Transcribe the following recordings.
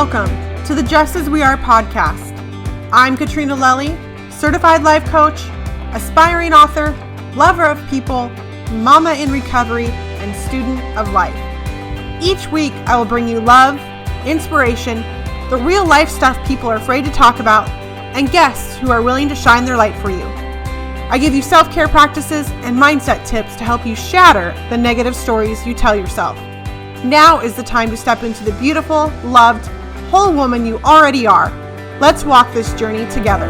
Welcome to the Just As We Are podcast. I'm Katrina Lelly, certified life coach, aspiring author, lover of people, mama in recovery, and student of life. Each week, I will bring you love, inspiration, the real life stuff people are afraid to talk about, and guests who are willing to shine their light for you. I give you self-care practices and mindset tips to help you shatter the negative stories you tell yourself. Now is the time to step into the beautiful, loved, whole woman you already are. Let's walk this journey together.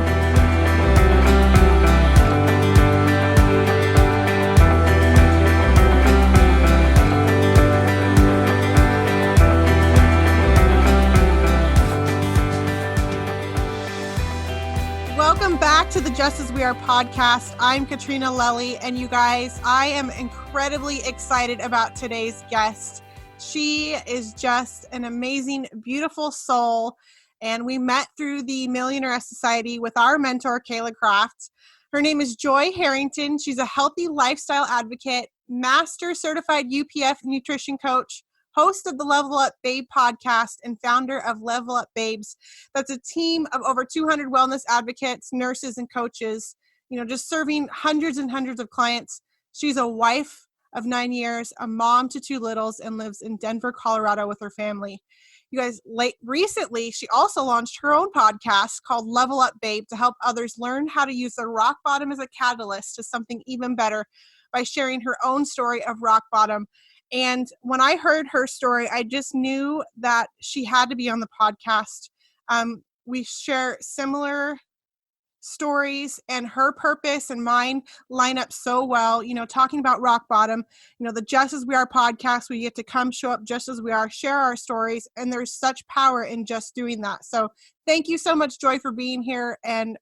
Welcome back to the Just As We Are podcast. I'm Katrina Lelly, and you guys, I am incredibly excited about today's guest. She is just an amazing, beautiful soul, and we met through the Millionaire Society with our mentor, Kayla Kraft. Her name is Joy Harrington. She's a healthy lifestyle advocate, master certified UPF nutrition coach, host of the Level Up Babe podcast, and founder of Level Up Babes. That's a team of over 200 wellness advocates, nurses, and coaches, just serving hundreds and hundreds of clients. She's a wife of 9 years, a mom to 2 littles, and lives in Denver, Colorado with her family. You guys, recently, she also launched her own podcast called Level Up Babe to help others learn how to use their rock bottom as a catalyst to something even better by sharing her own story of rock bottom. And when I heard her story, I just knew that she had to be on the podcast. We share similar stories, and her purpose and mine line up so well, talking about rock bottom, the Just As We Are podcast, we get to come show up just as we are, share our stories, and there's such power in just doing that. So thank you so much, Joy, for being here and,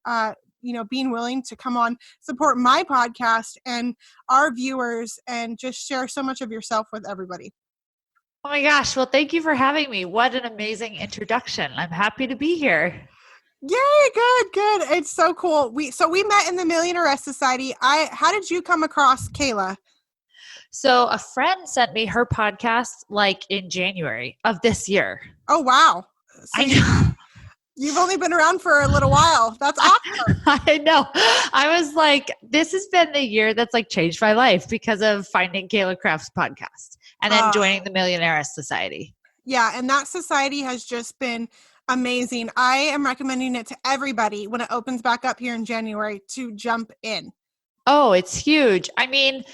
being willing to come on, support my podcast and our viewers, and just share so much of yourself with everybody. Oh my gosh. Well, thank you for having me. What an amazing introduction. I'm happy to be here. Yay, good. It's so cool. We met in the Millionaire Society. How did you come across Kayla? So a friend sent me her podcast in January of this year. Oh, wow. So I know. You've only been around for a little while. That's awesome. I know. I was like, this has been the year that's changed my life because of finding Kayla Kraft's podcast and then joining the Millionaire Society. Yeah. And that society has just been amazing. I am recommending it to everybody when it opens back up here in January to jump in. Oh, it's huge. I mean,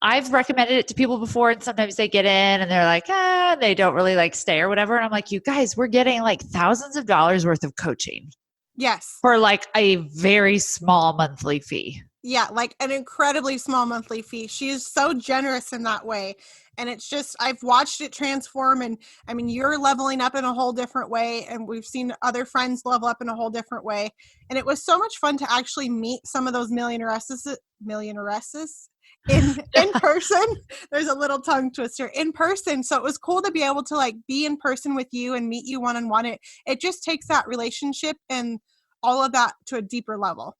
I've recommended it to people before, and sometimes they get in and they're like, they don't really stay or whatever. And I'm like, you guys, we're getting thousands of dollars worth of coaching. Yes. For a very small monthly fee. Yeah, an incredibly small monthly fee. She is so generous in that way. And it's just, I've watched it transform. And I mean, you're leveling up in a whole different way. And we've seen other friends level up in a whole different way. And it was so much fun to actually meet some of those millionairesses in person. There's a little tongue twister in person. So it was cool to be able to be in person with you and meet you one-on-one. It just takes that relationship and all of that to a deeper level.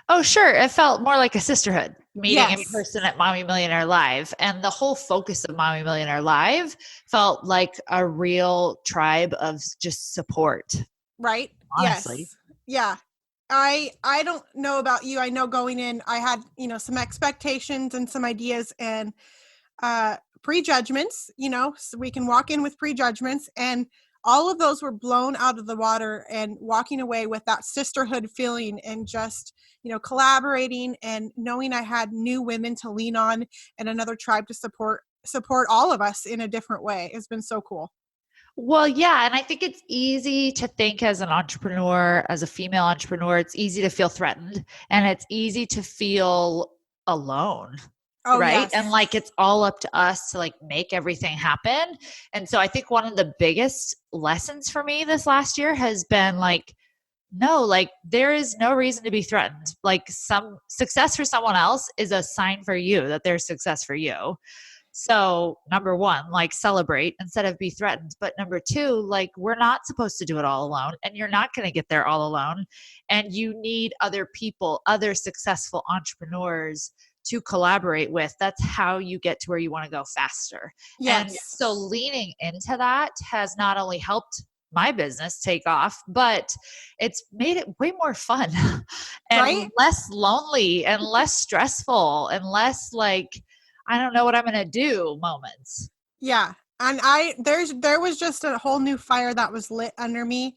Oh, sure. It felt more like a sisterhood meeting Yes. in person at Mommy Millionaire Live. And the whole focus of Mommy Millionaire Live felt like a real tribe of just support. Right? Honestly. Yes. Yeah. I don't know about you. I know going in, I had, some expectations and some ideas and prejudgments, so we can walk in with prejudgments, and all of those were blown out of the water, and walking away with that sisterhood feeling and just, collaborating and knowing I had new women to lean on and another tribe to support all of us in a different way has been so cool. Well, yeah. And I think it's easy to think as an entrepreneur, as a female entrepreneur, it's easy to feel threatened and it's easy to feel alone. Oh, right. Yes. And it's all up to us to make everything happen. And so I think one of the biggest lessons for me this last year has been no, there is no reason to be threatened. Some success for someone else is a sign for you that there's success for you. So number one, celebrate instead of be threatened. But number two, we're not supposed to do it all alone, and you're not going to get there all alone. And you need other people, other successful entrepreneurs to collaborate with. That's how you get to where you want to go faster. Yes. And so leaning into that has not only helped my business take off, but it's made it way more fun and Right? less lonely and less stressful and less like, I don't know what I'm going to do moments. Yeah. And there was just a whole new fire that was lit under me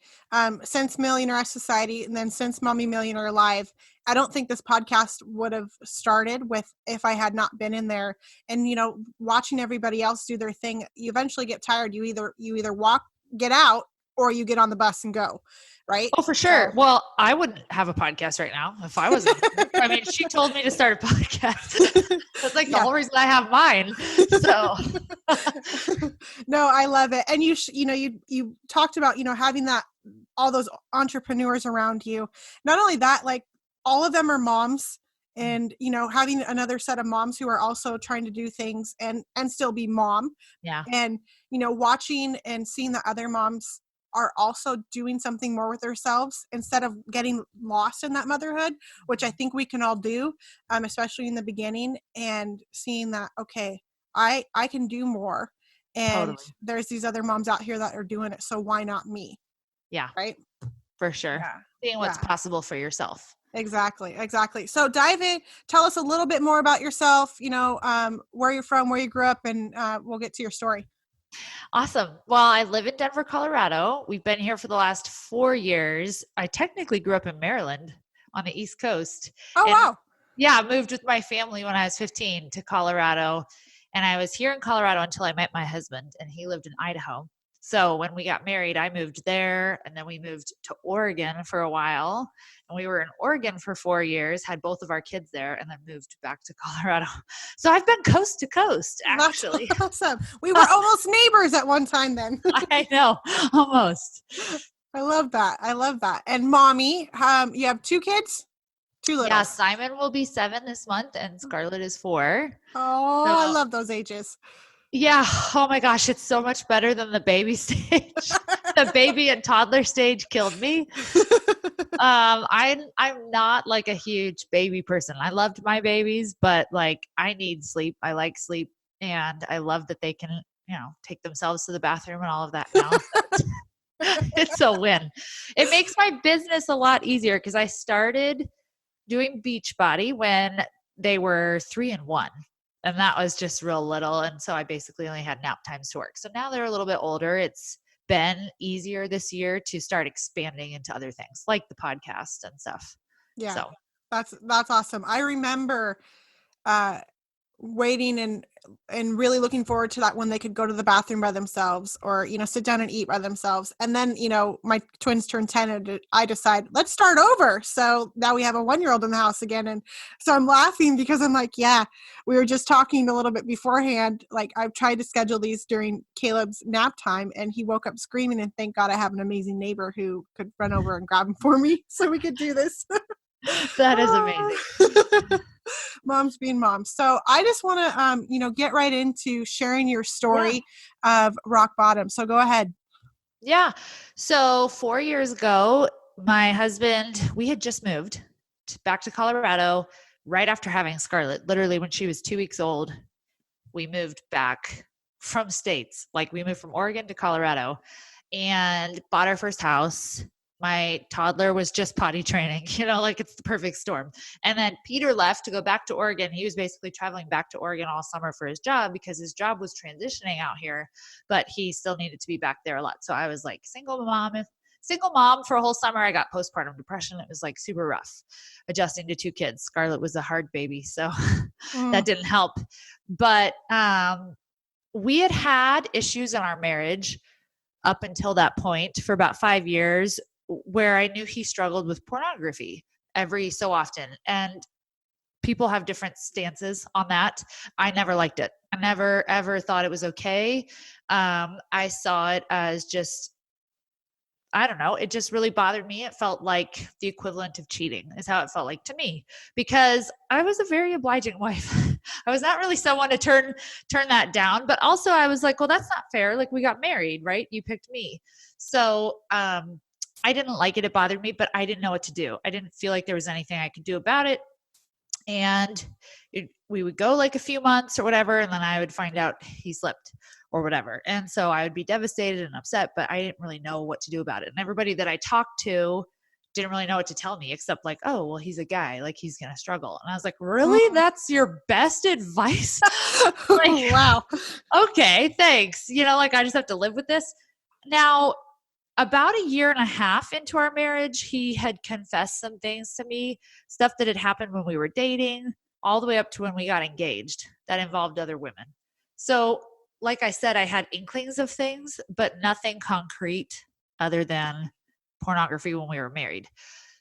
since Millionaire Society, and then since Mommy Millionaire Live. I don't think this podcast would have started with if I had not been in there. And watching everybody else do their thing, you eventually get tired. You either get out, or you get on the bus and go. Right? Oh, for sure. So, well, I wouldn't have a podcast right now if I wasn't. I mean, she told me to start a podcast. That's like the whole reason I have mine. So, no, I love it. And you talked about having all those entrepreneurs around you. Not only that, like all of them are moms, and having another set of moms who are also trying to do things and still be mom. Yeah. And watching and seeing the other moms are also doing something more with themselves instead of getting lost in that motherhood, which I think we can all do, especially in the beginning, and seeing that, okay, I can do more. And there's these other moms out here that are doing it. So why not me? Yeah. Right. For sure. Yeah. Seeing what's possible for yourself. Exactly. So dive in, tell us a little bit more about yourself, where you're from, where you grew up, and we'll get to your story. Awesome. Well, I live in Denver, Colorado. We've been here for the last 4 years. I technically grew up in Maryland on the East Coast. Oh, wow. Yeah, I moved with my family when I was 15 to Colorado. And I was here in Colorado until I met my husband, and he lived in Idaho. So when we got married, I moved there, and then we moved to Oregon for a while. And we were in Oregon for 4 years, had both of our kids there, and then moved back to Colorado. So I've been coast to coast, actually. That's awesome. We were almost neighbors at one time then. I know, almost. I love that. And mommy, you have 2 kids? 2 little. Yeah, Simon will be 7 this month, and Scarlett is 4. Oh, so, I love those ages. Yeah. Oh my gosh, it's so much better than the baby stage. The baby and toddler stage killed me. I'm not like a huge baby person. I loved my babies, but like I need sleep. I like sleep, and I love that they can, take themselves to the bathroom and all of that now. It's a win. It makes my business a lot easier because I started doing Beachbody when they were 3 and 1. And that was just real little. And so I basically only had nap times to work. So now they're a little bit older. It's been easier this year to start expanding into other things like the podcast and stuff. Yeah. So that's awesome. I remember waiting and really looking forward to that when they could go to the bathroom by themselves or, sit down and eat by themselves. And then, my twins turned 10 and I decide, let's start over. So now we have a 1-year-old in the house again. And so I'm laughing because I'm like, yeah, we were just talking a little bit beforehand. Like I've tried to schedule these during Caleb's nap time and he woke up screaming, and thank God I have an amazing neighbor who could run over and grab him for me so we could do this. That is amazing. Moms being moms. So I just want to, get right into sharing your story of rock bottom. So go ahead. Yeah. So 4 years ago, my husband, we had just moved back to Colorado right after having Scarlett. Literally when she was 2 weeks old, we moved back from states. Like we moved from Oregon to Colorado and bought our first house. My toddler was just potty training, like it's the perfect storm. And then Peter left to go back to Oregon. He was basically traveling back to Oregon all summer for his job because his job was transitioning out here, but he still needed to be back there a lot. So I was like single mom for a whole summer. I got postpartum depression. It was like super rough adjusting to 2 kids. Scarlett was a hard baby. So that didn't help. But we had issues in our marriage up until that point for about 5 years, where I knew he struggled with pornography every so often. And people have different stances on that. I never liked it. I never, ever thought it was okay. I saw it as just, I don't know. It just really bothered me. It felt like the equivalent of cheating is how it felt like to me, because I was a very obliging wife. I was not really someone to turn that down, but also I was like, well, that's not fair. Like we got married, right? You picked me. So, I didn't like it. It bothered me, but I didn't know what to do. I didn't feel like there was anything I could do about it. And we would go like a few months or whatever, and then I would find out he slept or whatever. And so I would be devastated and upset, but I didn't really know what to do about it. And everybody that I talked to didn't really know what to tell me except like, oh, well, he's a guy, like he's going to struggle. And I was like, really? That's your best advice? Like, wow. Okay, thanks. Like I just have to live with this. Now, about a year and a half into our marriage, he had confessed some things to me, stuff that had happened when we were dating, all the way up to when we got engaged that involved other women. So, like I said, I had inklings of things, but nothing concrete other than pornography when we were married.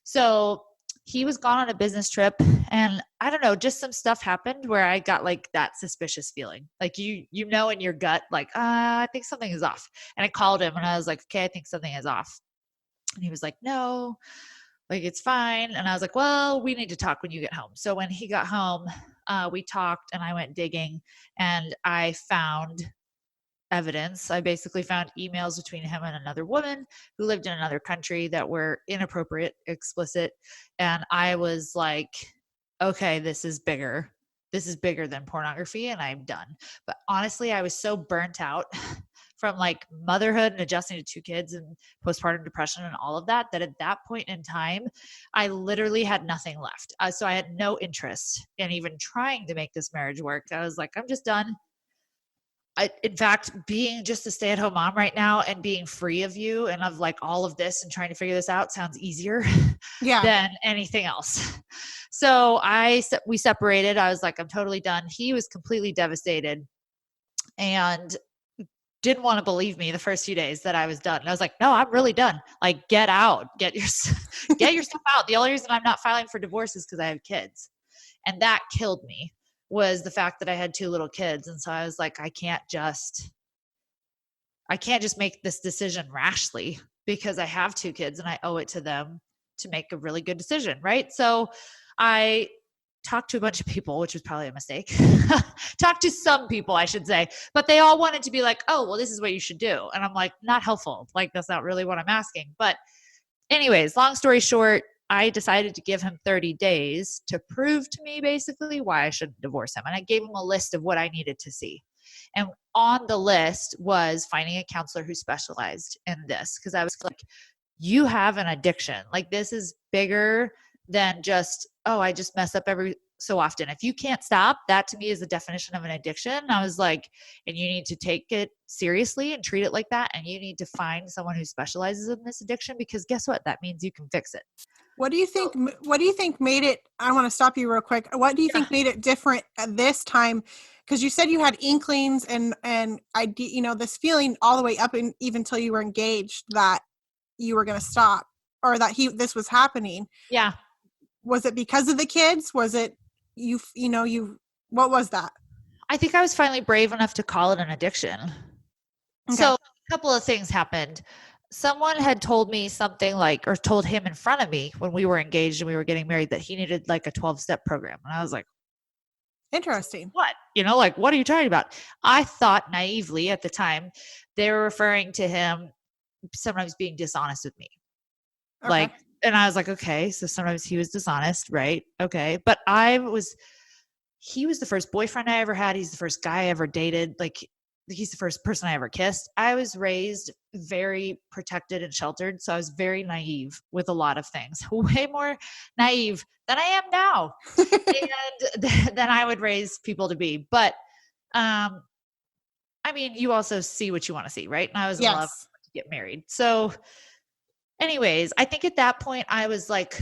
So he was gone on a business trip, and I don't know, just some stuff happened where I got like that suspicious feeling. Like in your gut, like, I think something is off. And I called him and I was like, okay, I think something is off. And he was like, no, like it's fine. And I was like, well, we need to talk when you get home. So when he got home, we talked and I went digging and I found evidence. I basically found emails between him and another woman who lived in another country that were inappropriate, explicit. And I was like, okay, this is bigger. This is bigger than pornography and I'm done. But honestly, I was so burnt out from like motherhood and adjusting to 2 kids and postpartum depression and all of that, that at that point in time, I literally had nothing left. So I had no interest in even trying to make this marriage work. I was like, I'm just done. In fact, being just a stay-at-home mom right now and being free of you and of like all of this and trying to figure this out sounds easier than anything else. So we separated. I was like, I'm totally done. He was completely devastated and didn't want to believe me the first few days that I was done. And I was like, no, I'm really done. Like, get out, get your stuff out. The only reason I'm not filing for divorce is because I have kids. And that killed me. Was the fact that I had 2 little kids. And so I was like, I can't just make this decision rashly because I have 2 kids and I owe it to them to make a really good decision. Right. So I talked to a bunch of people, which was probably a mistake. Talked to some people, I should say, but they all wanted to be like, oh, well, this is what you should do. And I'm like, not helpful. Like, that's not really what I'm asking. But anyways, long story short, I decided to give him 30 days to prove to me basically why I shouldn't divorce him. And I gave him a list of what I needed to see. And on the list was finding a counselor who specialized in this. Because I was like, you have an addiction. Like this is bigger than just, oh, I just mess up every so often. If you can't stop, that to me is the definition of an addiction. I was like, and you need to take it seriously and treat it like that. And you need to find someone who specializes in this addiction because guess what? That means you can fix it. What do you think made it, I want to stop you real quick. What do you think made it different at this time? Because you said you had inklings and this feeling all the way up and even till you were engaged that you were going to stop or that this was happening. Yeah. Was it because of the kids? Was it what was that? I think I was finally brave enough to call it an addiction. Okay. So a couple of things happened. Someone had told me something like, or told him in front of me when we were engaged and we were getting married that he needed like a 12-step program. And I was like, interesting. What? Like, what are you talking about? I thought naively at the time, they were referring to him sometimes being dishonest with me. Okay. And I was like, okay, so sometimes he was dishonest, right? Okay. But he was the first boyfriend I ever had. He's the first guy I ever dated. Like, he's the first person I ever kissed. I was raised very protected and sheltered. So I was very naive with a lot of things, way more naive than I am now and than I would raise people to be. But, you also see what you want to see, right? And I was in love to get married. So anyways, I think at that point I was like,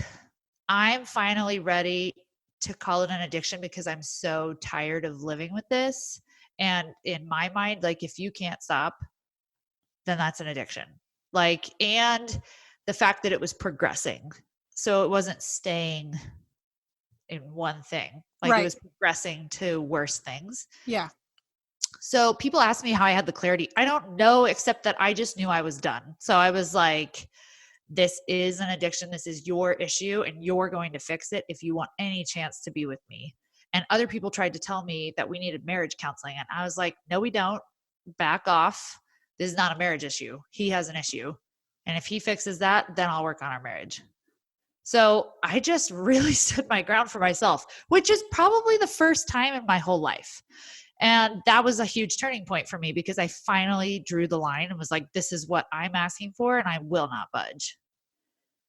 I'm finally ready to call it an addiction because I'm so tired of living with this. And in my mind, like if you can't stop, then that's an addiction. Like, and the fact that it was progressing. So it wasn't staying in one thing. Like It was progressing to worse things. Yeah. So people ask me how I had the clarity. I don't know, except that I just knew I was done. So I was like, this is an addiction. This is your issue and you're going to fix it if you want any chance to be with me. And other people tried to tell me that we needed marriage counseling. And I was like, no, we don't. Back off. This is not a marriage issue. He has an issue. And if he fixes that, then I'll work on our marriage. So I just really stood my ground for myself, which is probably the first time in my whole life. And that was a huge turning point for me because I finally drew the line and was like, this is what I'm asking for and I will not budge.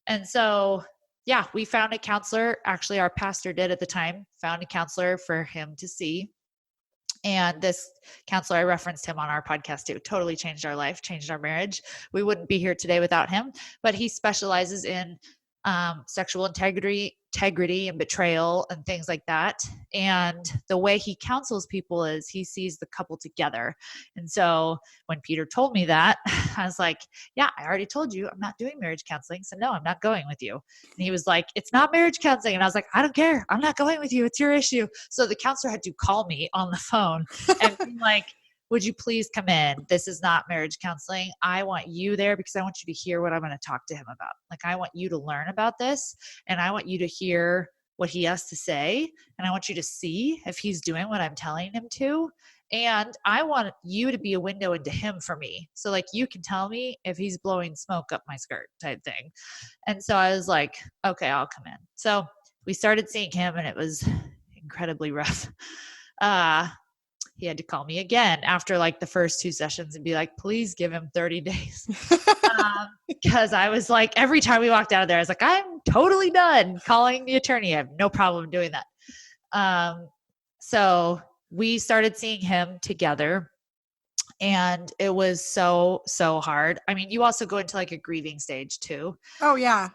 And so, yeah, we found a counselor. Actually, our pastor did at the time, found a counselor for him to see. And this counselor, I referenced him on our podcast too, totally changed our life, changed our marriage. We wouldn't be here today without him, but he specializes in sexual integrity and betrayal and things like that. And the way he counsels people is he sees the couple together. And so when Peter told me that, I was like, yeah, I already told you I'm not doing marriage counseling. So no, I'm not going with you. And he was like, it's not marriage counseling. And I was like, I don't care. I'm not going with you. It's your issue. So the counselor had to call me on the phone and be like, would you please come in? This is not marriage counseling. I want you there because I want you to hear what I'm going to talk to him about. Like, I want you to learn about this and I want you to hear what he has to say. And I want you to see if he's doing what I'm telling him to. And I want you to be a window into him for me. So like, you can tell me if he's blowing smoke up my skirt type thing. And so I was like, okay, I'll come in. So we started seeing him and it was incredibly rough. He had to call me again after like the first 2 sessions and be like, please give him 30 days. Because I was like, every time we walked out of there, I was like, I'm totally done calling the attorney. I have no problem doing that. So we started seeing him together and it was so, so hard. I mean, you also go into like a grieving stage too. Oh yeah.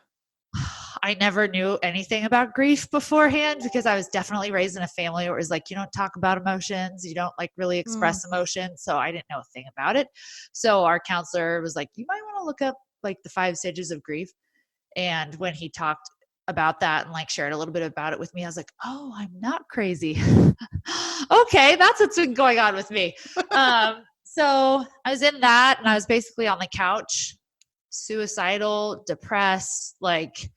I never knew anything about grief beforehand because I was definitely raised in a family where it was like, you don't talk about emotions, you don't like really express emotions. So I didn't know a thing about it. So our counselor was like, you might want to look up like the 5 stages of grief. And when he talked about that and like shared a little bit about it with me, I was like, oh, I'm not crazy. Okay, that's what's been going on with me. So I was in that and I was basically on the couch, suicidal, depressed, like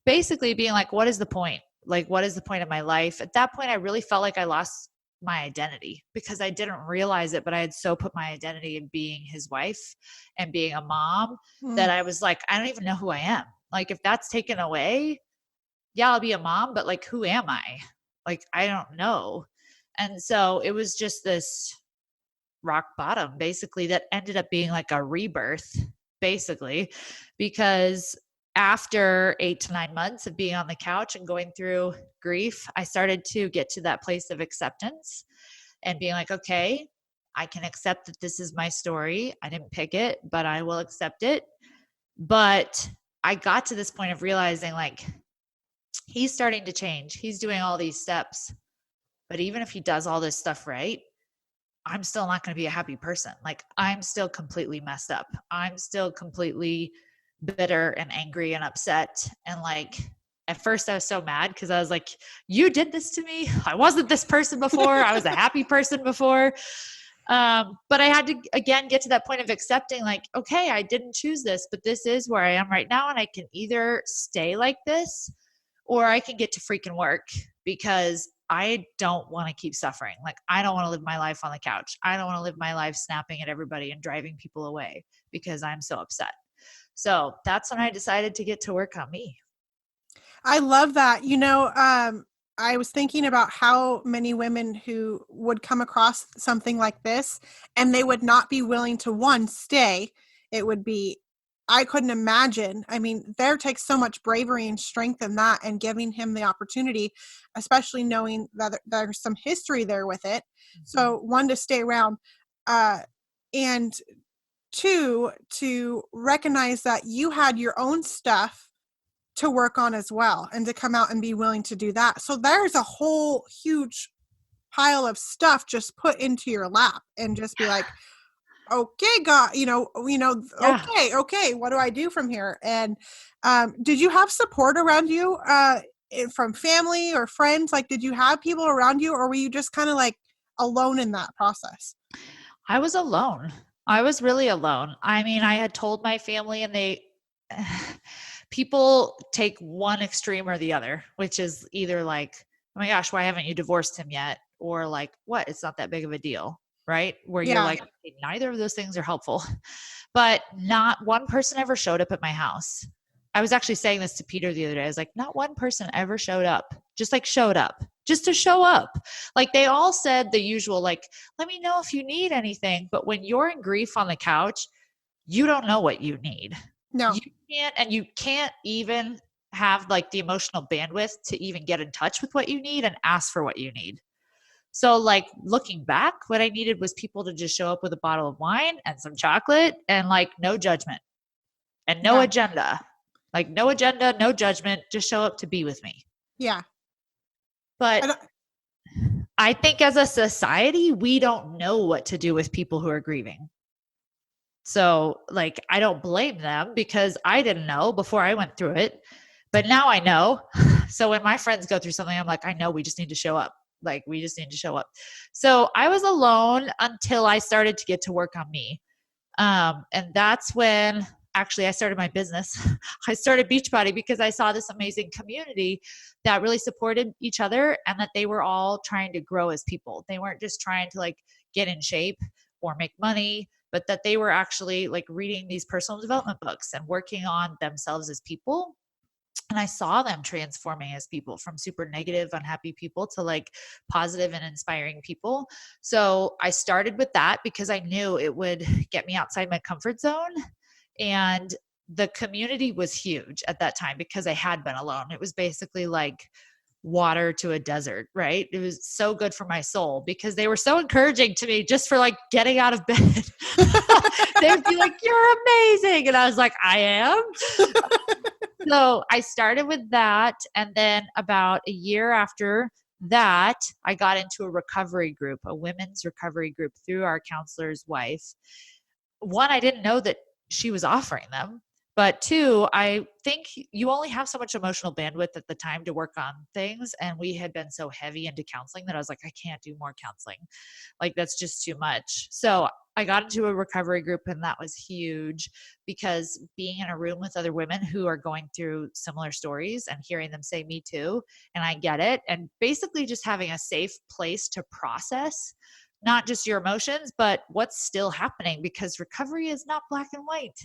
basically being like, what is the point? Like, what is the point of my life? At that point, I really felt like I lost my identity because I didn't realize it, but I had so put my identity in being his wife and being a mom that I was like, I don't even know who I am. Like, if that's taken away, yeah, I'll be a mom, but like, who am I? Like, I don't know. And so it was just this rock bottom basically that ended up being like a rebirth basically, because after 8 to 9 months of being on the couch and going through grief, I started to get to that place of acceptance and being like, okay, I can accept that this is my story. I didn't pick it, but I will accept it. But I got to this point of realizing like, he's starting to change. He's doing all these steps. But even if he does all this stuff right, I'm still not going to be a happy person. Like, I'm still completely messed up. I'm still completely bitter and angry and upset. And like, at first I was so mad because I was like, you did this to me. I wasn't this person before. I was a happy person before. But I had to, again, get to that point of accepting like, okay, I didn't choose this, but this is where I am right now. And I can either stay like this or I can get to freaking work because I don't want to keep suffering. Like, I don't want to live my life on the couch. I don't want to live my life snapping at everybody and driving people away because I'm so upset. So that's when I decided to get to work on me. I love that. You know, I was thinking about how many women who would come across something like this and they would not be willing to stay. It would be, I couldn't imagine. I mean, there takes so much bravery and strength in that and giving him the opportunity, especially knowing that there's some history there with it. So 1, to stay around, and 2, to recognize that you had your own stuff to work on as well and to come out and be willing to do that. So there's a whole huge pile of stuff just put into your lap and just be like, okay, God, Yeah. okay, what do I do from here? And did you have support around you from family or friends? Like, did you have people around you or were you just kind of like alone in that process? I was alone. I was really alone. I mean, I had told my family and people take one extreme or the other, which is either like, oh my gosh, why haven't you divorced him yet? Or like, what? It's not that big of a deal, right? Where you're like, okay, neither of those things are helpful. But not one person ever showed up at my house. I was actually saying this to Peter the other day. I was like, not one person ever showed up, just like showed up, just to show up. Like they all said the usual, like, let me know if you need anything. But when you're in grief on the couch, you don't know what you need. No. You can't even have like the emotional bandwidth to even get in touch with what you need and ask for what you need. So like looking back, what I needed was people to just show up with a bottle of wine and some chocolate and like no judgment and no agenda. Like no agenda, no judgment, just show up to be with me. Yeah. But I think as a society, we don't know what to do with people who are grieving. So like, I don't blame them because I didn't know before I went through it, but now I know. So when my friends go through something, I'm like, I know we just need to show up. Like we just need to show up. So I was alone until I started to get to work on me. And that's when actually I started my business. I started Beachbody because I saw this amazing community that really supported each other and that they were all trying to grow as people. They weren't just trying to like get in shape or make money, but that they were actually like reading these personal development books and working on themselves as people. And I saw them transforming as people from super negative, unhappy people to like positive and inspiring people. So I started with that because I knew it would get me outside my comfort zone. And the community was huge at that time because I had been alone. It was basically like water to a desert, right? It was so good for my soul because they were so encouraging to me just for like getting out of bed. They would be like, you're amazing. And I was like, I am. So I started with that. And then about a year after that, I got into a recovery group, a women's recovery group through our counselor's wife. One, I didn't know that she was offering them. But two, I think you only have so much emotional bandwidth at the time to work on things. And we had been so heavy into counseling that I was like, I can't do more counseling. Like, that's just too much. So I got into a recovery group, and that was huge because being in a room with other women who are going through similar stories and hearing them say, me too, and I get it. And basically just having a safe place to process not just your emotions, but what's still happening, because recovery is not black and white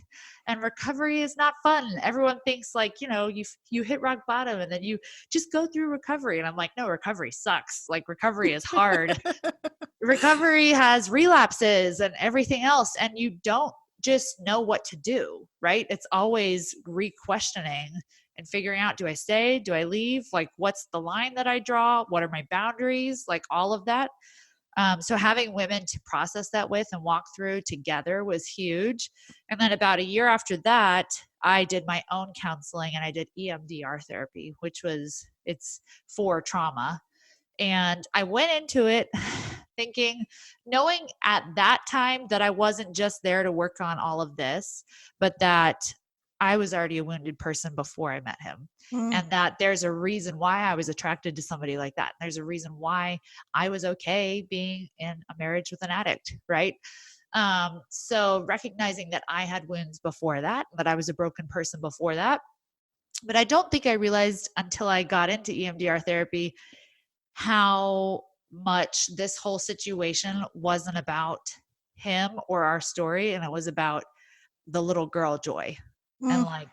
and recovery is not fun. Everyone thinks like, you hit rock bottom and then you just go through recovery. And I'm like, no, recovery sucks. Like recovery is hard. Recovery has relapses and everything else. And you don't just know what to do, right? It's always re-questioning and figuring out, do I stay? Do I leave? Like, what's the line that I draw? What are my boundaries? Like all of that. So having women to process that with and walk through together was huge. And then about a year after that, I did my own counseling and I did EMDR therapy, it's for trauma. And I went into it thinking, knowing at that time that I wasn't just there to work on all of this, but that I was already a wounded person before I met him. And that there's a reason why I was attracted to somebody like that. There's a reason why I was okay being in a marriage with an addict, right? So recognizing that I had wounds before that I was a broken person before that. But I don't think I realized until I got into EMDR therapy how much this whole situation wasn't about him or our story, and it was about the little girl Joy. And like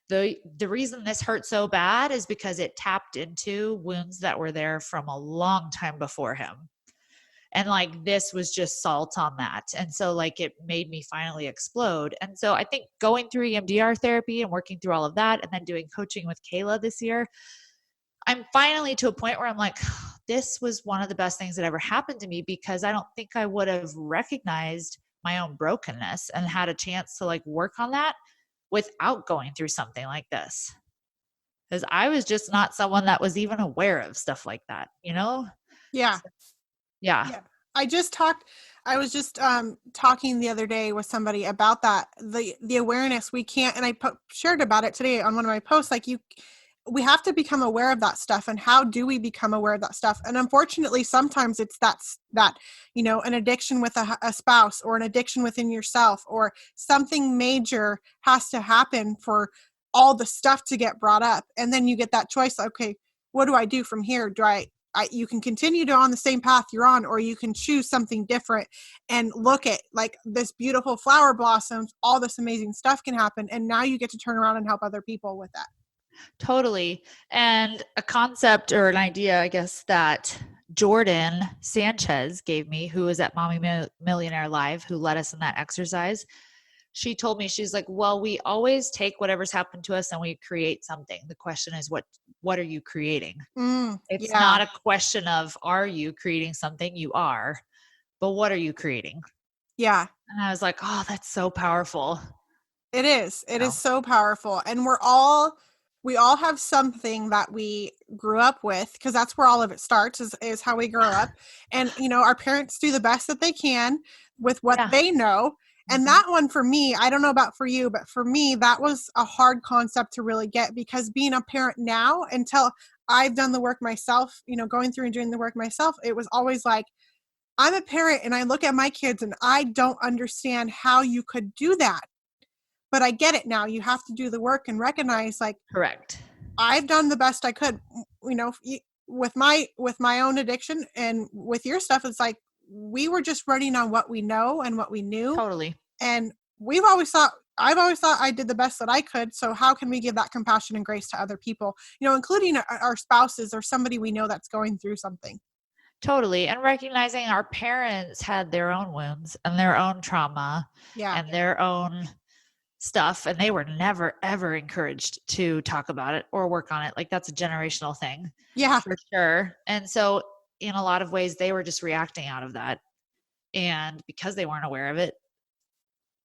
the reason this hurt so bad is because it tapped into wounds that were there from a long time before him. And like, this was just salt on that. And so like, it made me finally explode. And so I think going through EMDR therapy and working through all of that, and then doing coaching with Kayla this year, I'm finally to a point where I'm like, this was one of the best things that ever happened to me, because I don't think I would have recognized my own brokenness and had a chance to like work on that without going through something like this. Because I was just not someone that was even aware of stuff like that, Yeah. So, yeah. I was just talking the other day with somebody about that, the awareness we can't, and I shared about it today on one of my posts, like we have to become aware of that stuff. And how do we become aware of that stuff? And unfortunately, sometimes it's that, an addiction with a spouse, or an addiction within yourself, or something major has to happen for all the stuff to get brought up. And then you get that choice. Okay, what do I do from here? You can continue on the same path you're on, or you can choose something different and look at like this beautiful flower blossoms, all this amazing stuff can happen. And now you get to turn around and help other people with that. Totally. And a concept or an idea, I guess, that Jordan Sanchez gave me, who was at Millionaire Live, who led us in that exercise. She told me, she's like, well, we always take whatever's happened to us and we create something. The question is, what are you creating? It's Yeah, not a question of, are you creating something? You are, but what are you creating? yeah. And I was like, oh, that's so powerful. It is. It is Wow. so powerful. And we all have something that we grew up with, because that's where all of it starts, is how we grow up. And, our parents do the best that they can with what Yeah. they know. And Mhm. that one for me, I don't know about for you, but for me, that was a hard concept to really get, because being a parent now, until I've done the work myself, going through and doing the work myself, it was always like, I'm a parent and I look at my kids and I don't understand how you could do that. But I get it now. You have to do the work and recognize, like, Correct. I've done the best I could, with my own addiction, and with your stuff. It's like, we were just running on what we know and what we knew. Totally. And I've always thought I did the best that I could. So how can we give that compassion and grace to other people, including our spouses or somebody we know that's going through something. Totally. And recognizing our parents had their own wounds and their own trauma Yeah. and their own stuff. And they were never, ever encouraged to talk about it or work on it. Like, that's a generational thing. Yeah. For sure. And so in a lot of ways, they were just reacting out of that. And because they weren't aware of it,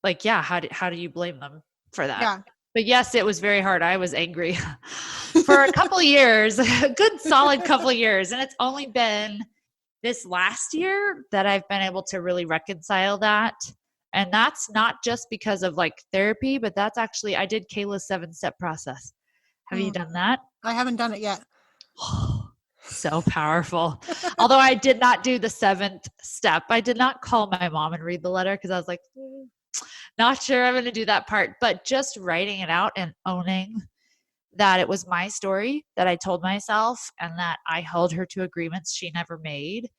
like, yeah, how do you blame them for that? Yeah. But yes, it was very hard. I was angry for a couple of years, a good solid couple of years. And it's only been this last year that I've been able to really reconcile that. And that's not just because of like therapy, but that's actually, I did Kayla's 7-step process. Have you done that? I haven't done it yet. So powerful. Although I did not do the 7th step. I did not call my mom and read the letter because I was like, not sure I'm going to do that part. But just writing it out and owning that it was my story that I told myself and that I held her to agreements she never made.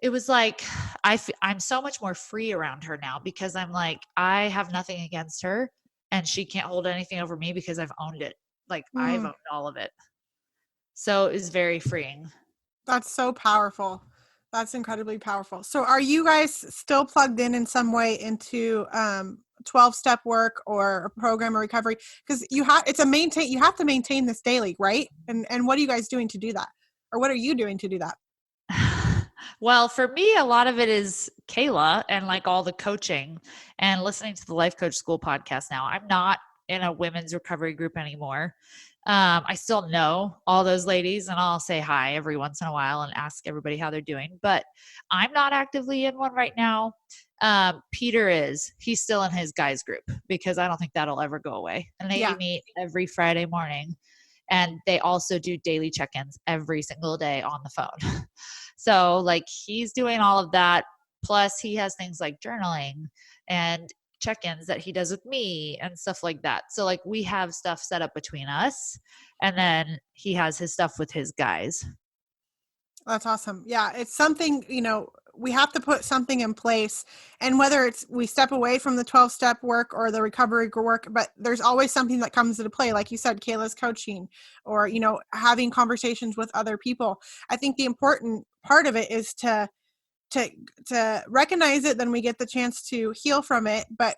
It was like, I'm so much more free around her now, because I'm like, I have nothing against her and she can't hold anything over me because I've owned it. Like, I've owned all of it. So it was very freeing. That's so powerful. That's incredibly powerful. So are you guys still plugged in some way into 12-step work or a program or recovery? Because you have to maintain this daily, right? And what are you guys doing to do that? Or what are you doing to do that? Well, for me, a lot of it is Kayla and like all the coaching and listening to the Life Coach School podcast now. I'm not in a women's recovery group anymore. I still know all those ladies and I'll say hi every once in a while and ask everybody how they're doing, but I'm not actively in one right now. Peter is. He's still in his guys group because I don't think that'll ever go away. And they meet every Friday morning. And they also do daily check-ins every single day on the phone. So like, he's doing all of that. Plus he has things like journaling and check-ins that he does with me and stuff like that. So like, we have stuff set up between us, and then he has his stuff with his guys. That's awesome. Yeah, it's something, we have to put something in place, and whether it's we step away from the 12-step work or the recovery work, but there's always something that comes into play. Like you said, Kayla's coaching, or, having conversations with other people. I think the important part of it is to recognize it. Then we get the chance to heal from it, but,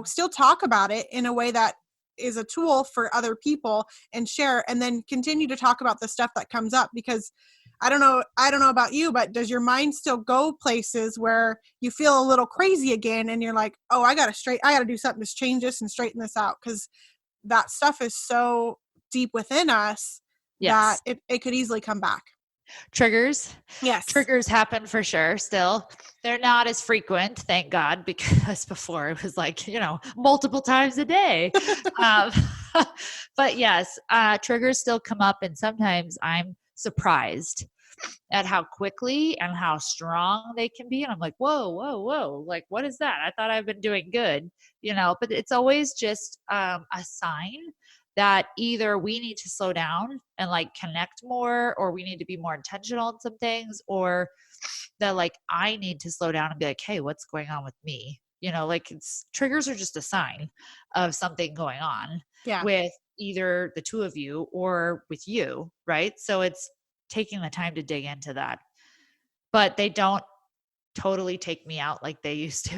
still talk about it in a way that is a tool for other people and share, and then continue to talk about the stuff that comes up. Because I don't know about you, but does your mind still go places where you feel a little crazy again and you're like, oh, I got to do something to change this and straighten this out? Because that stuff is so deep within us that it could easily come back. Triggers. Yes. Triggers happen for sure. Still, they're not as frequent, thank God, because before it was like, multiple times a day. But yes, triggers still come up, and sometimes I'm surprised at how quickly and how strong they can be. And I'm like, whoa. Like, what is that? I thought I've been doing good, but it's always just a sign that either we need to slow down and like connect more, or we need to be more intentional in some things, or that like I need to slow down and be like, hey, what's going on with me? Like, triggers are just a sign of something going on with either the two of you or with you, right? So it's taking the time to dig into that. But they don't totally take me out like they used to,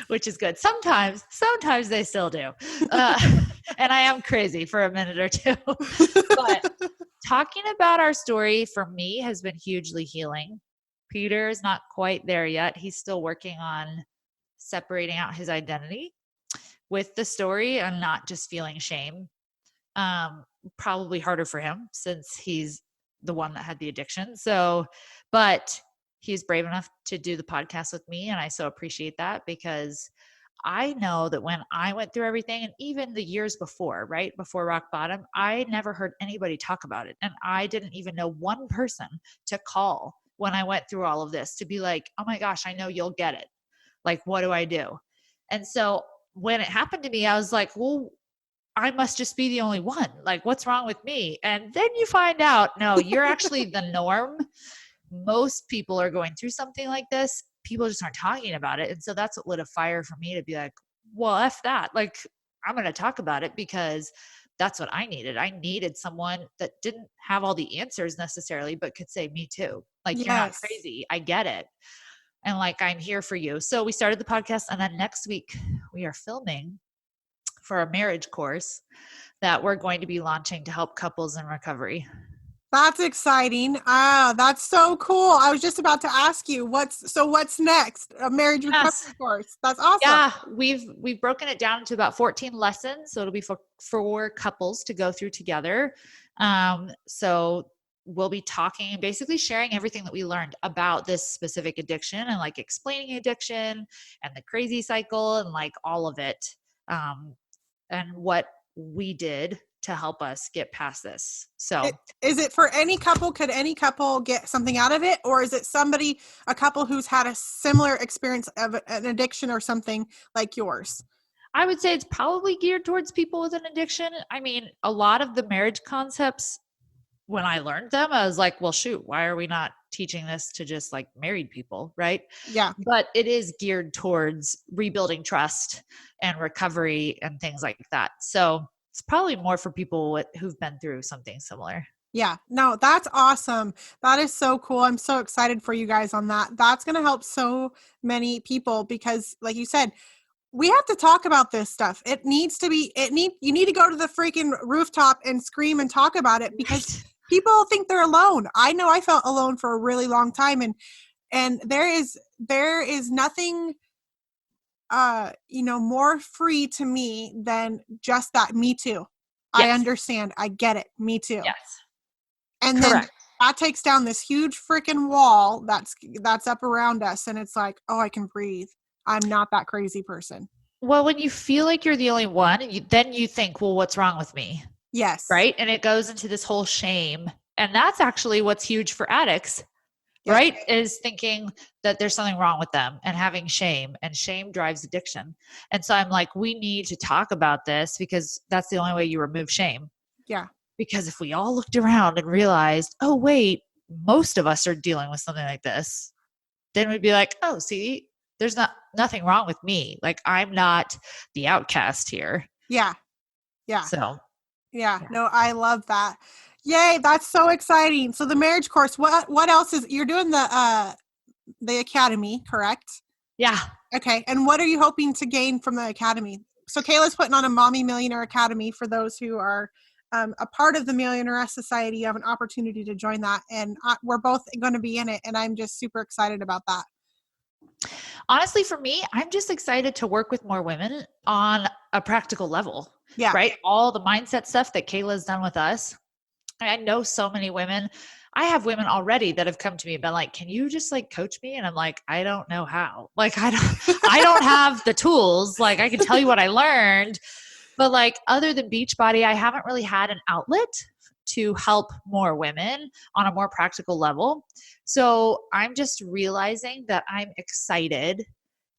which is good. Sometimes they still do. And I am crazy for a minute or two. But talking about our story for me has been hugely healing. Peter is not quite there yet. He's still working on separating out his identity with the story and not just feeling shame. Probably harder for him since he's the one that had the addiction. So, but he's brave enough to do the podcast with me. And I so appreciate that, because I know that when I went through everything, and even the years before, right before rock bottom, I never heard anybody talk about it. And I didn't even know one person to call when I went through all of this to be like, oh my gosh, I know you'll get it. Like, what do I do? And so when it happened to me, I was like, well, I must just be the only one. Like, what's wrong with me? And then you find out, no, you're actually the norm. Most people are going through something like this. People just aren't talking about it. And so that's what lit a fire for me to be like, well, F that. Like, I'm going to talk about it, because that's what I needed. I needed someone that didn't have all the answers necessarily, but could say, me too. Like, you're not crazy. I get it. And like, I'm here for you. So we started the podcast, and then next week we are filming for a marriage course that we're going to be launching to help couples in recovery. That's exciting. Ah, that's so cool. I was just about to ask you what's next? A marriage recovery course. That's awesome. Yeah, we've broken it down into about 14 lessons. So it'll be for couples to go through together. So we'll be talking and basically sharing everything that we learned about this specific addiction, and like explaining addiction and the crazy cycle and like all of it. And what we did to help us get past this. So is it for any couple? Could any couple get something out of it? Or is it a couple who's had a similar experience of an addiction or something like yours? I would say it's probably geared towards people with an addiction. I mean, a lot of the marriage concepts, when I learned them, I was like, well, shoot, why are we not teaching this to just like married people? Right. Yeah. But it is geared towards rebuilding trust and recovery and things like that. So it's probably more for people who've been through something similar. Yeah, no, that's awesome. That is so cool. I'm so excited for you guys on that. That's going to help so many people, because like you said, we have to talk about this stuff. You need to go to the freaking rooftop and scream and talk about it, because people think they're alone. I know I felt alone for a really long time, and there is nothing more free to me than just that me too. Yes. I understand. I get it. Me too. Yes. And Correct. Then that takes down this huge freaking wall that's up around us, and it's like, oh, I can breathe. I'm not that crazy person. Well, when you feel like you're the only one, then you think, well, what's wrong with me? Yes. Right. And it goes into this whole shame. And that's actually what's huge for addicts, yes. Right? Is thinking that there's something wrong with them and having shame, and shame drives addiction. And so I'm like, we need to talk about this, because that's the only way you remove shame. Yeah. Because if we all looked around and realized, oh, wait, most of us are dealing with something like this, then we'd be like, oh, see, there's nothing wrong with me. Like, I'm not the outcast here. Yeah. Yeah. So. Yeah. No, I love that. Yay. That's so exciting. So the marriage course, what else you're doing the academy, correct? Yeah. Okay. And what are you hoping to gain from the academy? So Kayla's putting on a Mommy Millionaire Academy for those who are a part of the Millionaire Society. You have an opportunity to join that, and we're both going to be in it, and I'm just super excited about that. Honestly, for me, I'm just excited to work with more women on a practical level. Yeah. Right. All the mindset stuff that Kayla's done with us. I know so many women. I have women already that have come to me and been like, can you just like coach me? And I'm like, I don't know how. Like, I don't have the tools. Like, I can tell you what I learned, but like, other than Beachbody, I haven't really had an outlet to help more women on a more practical level. So I'm just realizing that I'm excited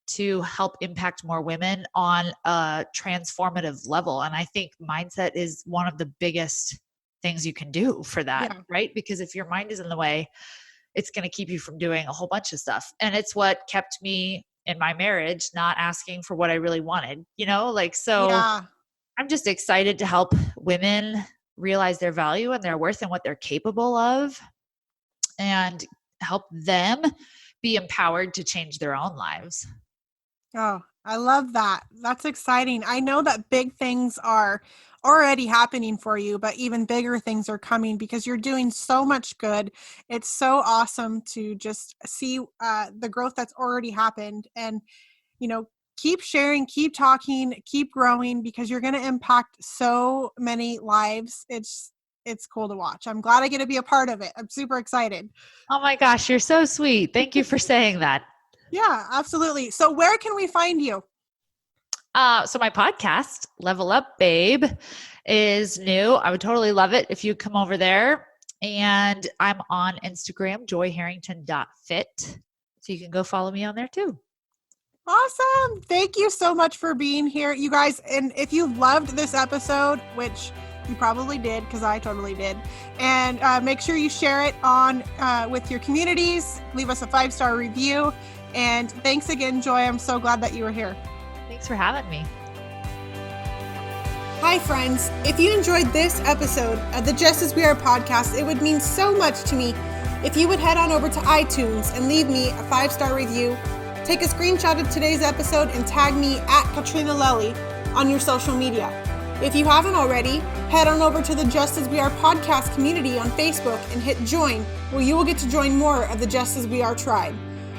to help impact more women on a transformative level. And I think mindset is one of the biggest things you can do for that, yeah. Right? Because if your mind is in the way, it's going to keep you from doing a whole bunch of stuff. And it's what kept me in my marriage, not asking for what I really wanted, like, so yeah. I'm just excited to help women realize their value and their worth and what they're capable of, and help them be empowered to change their own lives. Oh, I love that. That's exciting. I know that big things are already happening for you, but even bigger things are coming because you're doing so much good. It's so awesome to just see the growth that's already happened, and, keep sharing, keep talking, keep growing, because you're going to impact so many lives. It's cool to watch. I'm glad I get to be a part of it. I'm super excited. Oh my gosh, you're so sweet. Thank you for saying that. Yeah, absolutely. So where can we find you? So my podcast, Level Up Babe, is new. I would totally love it if you come over there. And I'm on Instagram, joyharrington.fit. So you can go follow me on there too. Awesome. Thank you so much for being here, you guys. And if you loved this episode, which you probably did, because I totally did, and make sure you share it on with your communities. Leave us a 5-star review. And thanks again, Joy. I'm so glad that you were here. Thanks for having me. Hi, friends. If you enjoyed this episode of the Just As We Are podcast, it would mean so much to me if you would head on over to iTunes and leave me a 5-star review. Take a screenshot of today's episode and tag me at Katrina Lelly on your social media. If you haven't already, head on over to the Just As We Are podcast community on Facebook and hit join, where you will get to join more of the Just As We Are tribe.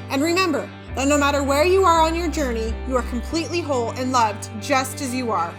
And remember that no matter where you are on your journey, you are completely whole and loved just as you are.